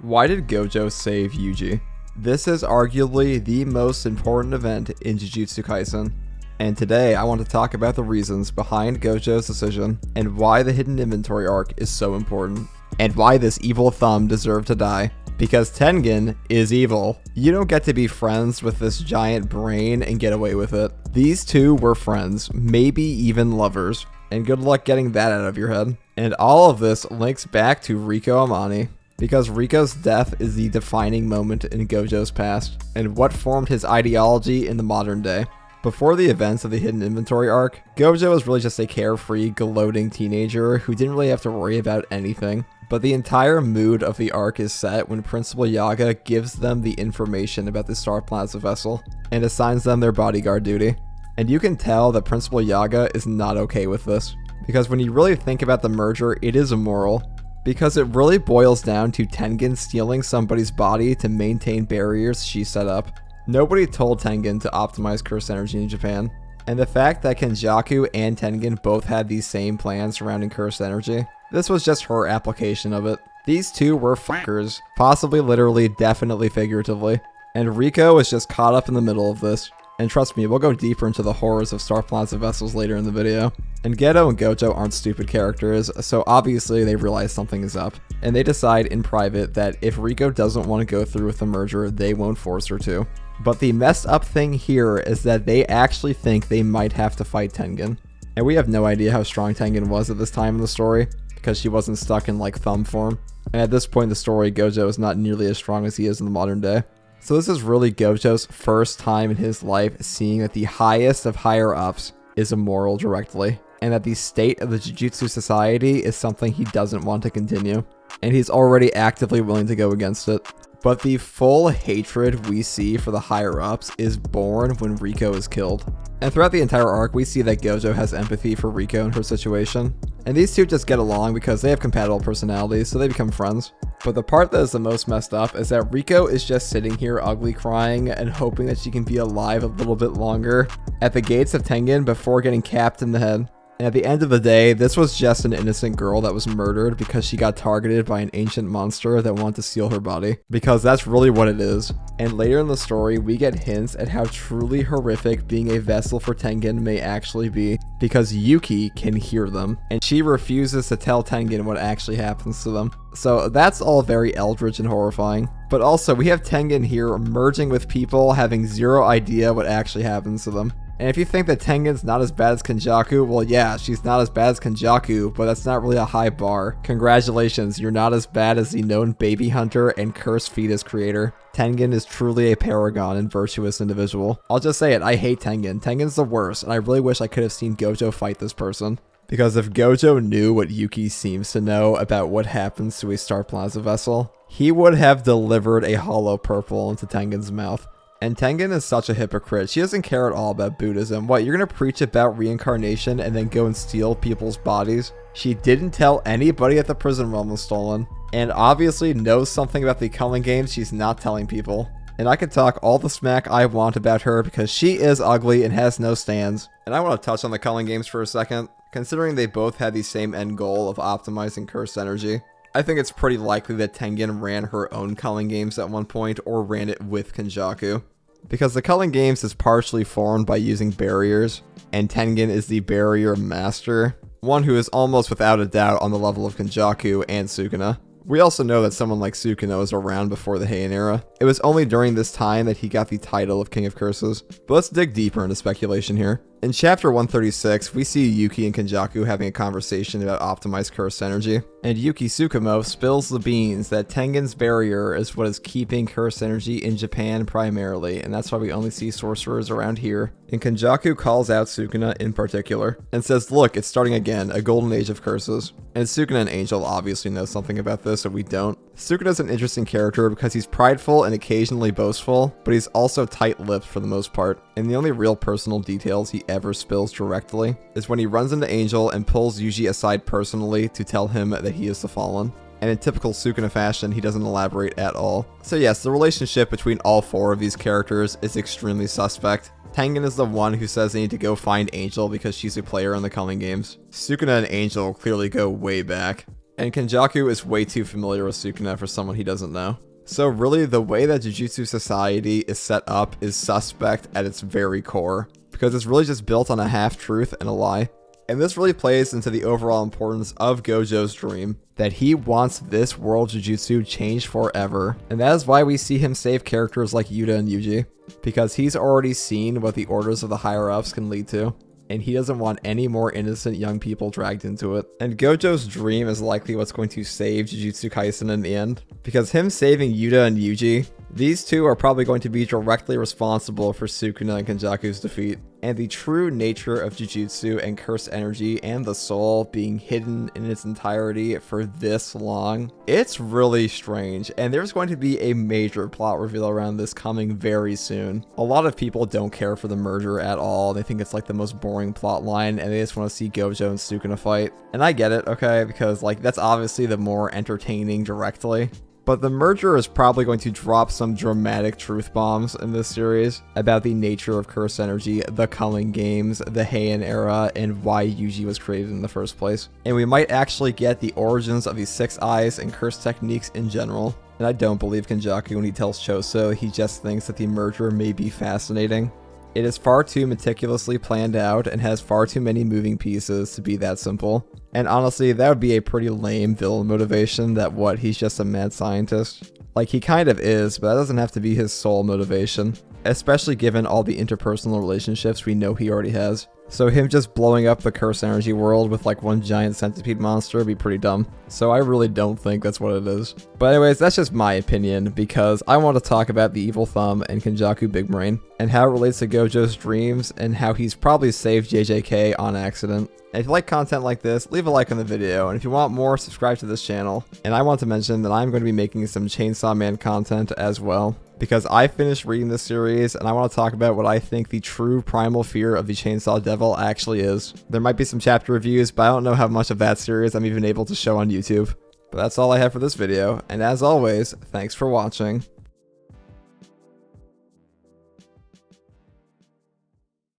Why did Gojo save Yuji? This is arguably the most important event in Jujutsu Kaisen, and today I want to talk about the reasons behind Gojo's decision and why the hidden inventory arc is so important, and why this evil thumb deserved to die. Because Tengen is evil. You don't get to be friends with this giant brain and get away with it. These two were friends, maybe even lovers, and good luck getting that out of your head. And all of this links back to Rico Amani, because Rico's death is the defining moment in Gojo's past, and what formed his ideology in the modern day. Before the events of the hidden inventory arc, Gojo was really just a carefree, gloating teenager who didn't really have to worry about anything. But the entire mood of the arc is set when Principal Yaga gives them the information about the Star Plaza vessel, and assigns them their bodyguard duty. And you can tell that Principal Yaga is not okay with this, because when you really think about the merger, it is immoral. Because it really boils down to Tengen stealing somebody's body to maintain barriers she set up. Nobody told Tengen to optimize curse energy in Japan. And the fact that Kenjaku and Tengen both had these same plans surrounding curse energy, this was just her application of it. These two were fuckers, possibly literally, definitely figuratively. And Rico was just caught up in the middle of this. And trust me, we'll go deeper into the horrors of Star Plaza vessels later in the video. And Geto and Gojo aren't stupid characters, so obviously they realize something is up. And they decide in private that if Rico doesn't want to go through with the merger, they won't force her to. But the messed up thing here is that they actually think they might have to fight Tengen. And we have no idea how strong Tengen was at this time in the story, because she wasn't stuck in like thumb form. And at this point in the story, Gojo is not nearly as strong as he is in the modern day. So this is really Gojo's first time in his life seeing that the highest of higher ups is immoral directly, and that the state of the Jujutsu society is something he doesn't want to continue, and he's already actively willing to go against it. But the full hatred we see for the higher ups is born when Rico is killed. And throughout the entire arc, we see that Gojo has empathy for Rico and her situation. And these two just get along because they have compatible personalities, so they become friends. But the part that is the most messed up is that Rico is just sitting here ugly crying and hoping that she can be alive a little bit longer at the gates of Tengen before getting capped in the head. And at the end of the day, this was just an innocent girl that was murdered because she got targeted by an ancient monster that wanted to steal her body. Because that's really what it is. And later in the story, we get hints at how truly horrific being a vessel for Tengen may actually be, because Yuki can hear them, and she refuses to tell Tengen what actually happens to them. So that's all very eldritch and horrifying. But also, we have Tengen here merging with people having zero idea what actually happens to them. And if you think that Tengen's not as bad as Kenjaku, well yeah, she's not as bad as Kenjaku, but that's not really a high bar. Congratulations, you're not as bad as the known baby hunter and cursed fetus creator. Tengen is truly a paragon and virtuous individual. I'll just say it, I hate Tengen. Tengen's the worst, and I really wish I could have seen Gojo fight this person. Because if Gojo knew what Yuki seems to know about what happens to a Star Plaza vessel, he would have delivered a hollow purple into Tengen's mouth. And Tengen is such a hypocrite. She doesn't care at all about Buddhism. What, you're gonna preach about reincarnation and then go and steal people's bodies? She didn't tell anybody that the prison realm was stolen, and obviously knows something about the Culling games she's not telling people. And I could talk all the smack I want about her because she is ugly and has no stands. And I want to touch on the Culling games for a second. Considering they both had the same end goal of optimizing cursed energy, I think it's pretty likely that Tengen ran her own Culling games at one point, or ran it with Kenjaku. Because the Culling games is partially formed by using barriers, and Tengen is the barrier master, one who is almost without a doubt on the level of Kenjaku and Sukuna. We also know that someone like Sukuna was around before the Heian era. It was only during this time that he got the title of King of Curses. But let's dig deeper into speculation here. In chapter 136, we see Yuki and Kenjaku having a conversation about optimized curse energy, and Yuki Tsukumo spills the beans that Tengen's barrier is what is keeping curse energy in Japan primarily, and that's why we only see sorcerers around here. And Kenjaku calls out Sukuna in particular, and says, look, it's starting again, a golden age of curses. And Sukuna and Angel obviously know something about this, so we don't. Sukuna's an interesting character because he's prideful and occasionally boastful, but he's also tight-lipped for the most part, and the only real personal details he ever spills directly is when he runs into Angel and pulls Yuji aside personally to tell him that he is the Fallen. And in typical Sukuna fashion, he doesn't elaborate at all. So yes, the relationship between all four of these characters is extremely suspect. Tengen is the one who says they need to go find Angel because she's a player in the Culling games. Sukuna and Angel clearly go way back. And Kenjaku is way too familiar with Sukuna for someone he doesn't know. So really, the way that Jujutsu society is set up is suspect at its very core, because it's really just built on a half-truth and a lie. And this really plays into the overall importance of Gojo's dream, that he wants this world Jujutsu changed forever. And that is why we see him save characters like Yuta and Yuji, because he's already seen what the orders of the higher-ups can lead to, and he doesn't want any more innocent young people dragged into it. And Gojo's dream is likely what's going to save Jujutsu Kaisen in the end, because him saving Yuta and Yuji, these two are probably going to be directly responsible for Sukuna and Kenjaku's defeat. And the true nature of Jujutsu and cursed energy and the soul being hidden in its entirety for this long, it's really strange, and there's going to be a major plot reveal around this coming very soon. A lot of people don't care for the merger at all. They think it's like the most boring plot line, and they just want to see Gojo and Sukuna fight. And I get it, okay, because like that's obviously the more entertaining directly. But the merger is probably going to drop some dramatic truth bombs in this series about the nature of cursed energy, the Culling games, the Heian era, and why Yuji was created in the first place. And we might actually get the origins of these 6 eyes and cursed techniques in general. And I don't believe Kenjaku when he tells Choso he just thinks that the merger may be fascinating. It is far too meticulously planned out and has far too many moving pieces to be that simple. And honestly, that would be a pretty lame villain motivation that he's just a mad scientist. Like, he kind of is, but that doesn't have to be his sole motivation, especially given all the interpersonal relationships we know he already has. So him just blowing up the cursed energy world with like one giant centipede monster would be pretty dumb. So I really don't think that's what it is. But anyways, that's just my opinion, because I want to talk about the Evil Thumb and Kenjaku Big Brain, and how it relates to Gojo's dreams, and how he's probably saved JJK on accident. And if you like content like this, leave a like on the video, and if you want more, subscribe to this channel. And I want to mention that I'm going to be making some Chainsaw Man content as well, because I finished reading this series, and I want to talk about what I think the true primal fear of the Chainsaw Devil actually is. There might be some chapter reviews, but I don't know how much of that series I'm even able to show on YouTube. But that's all I have for this video, and as always, thanks for watching.